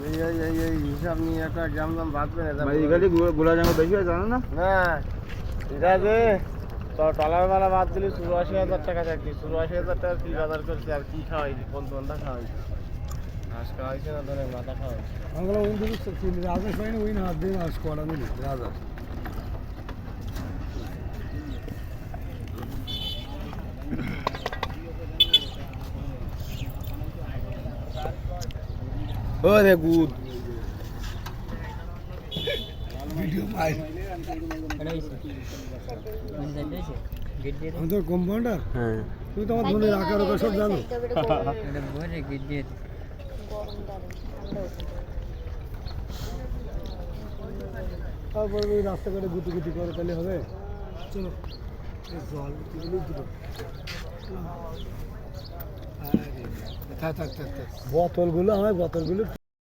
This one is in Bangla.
এই হিসাব নিয়ে একটা গ্রাম দাম বাঁচবে না ভাই এখানে গোলা জামা বেশি হয় জানো না? না এটা যে টলার বেলা বাদ দিলে ৮৪,০০০ টাকা চাকরি, ৮৪,০০০ টাকা কি বাজার করছে আর কি খাওয়াইছি, কোন ঘন্টা খাওয়াইছি, ঘাস খাওয়াইছে না ধরে মাথা খাওয়াইছে। বাংলা রাজা পাইনি ওই না হাত দিয়ে মাছ করা দিলি রাজা ও রে গুড ভিডিও পাই আমি তো কম্পাউন্ডার। হ্যাঁ তুমি তো আমার ধনের আকার ওকার সব জানো। তারপরে ওই রাস্তাঘাটে গুটি গুটি করে তাহলে হবে। চলো জল থাক বোতলগুলো হয় বোতলগুলো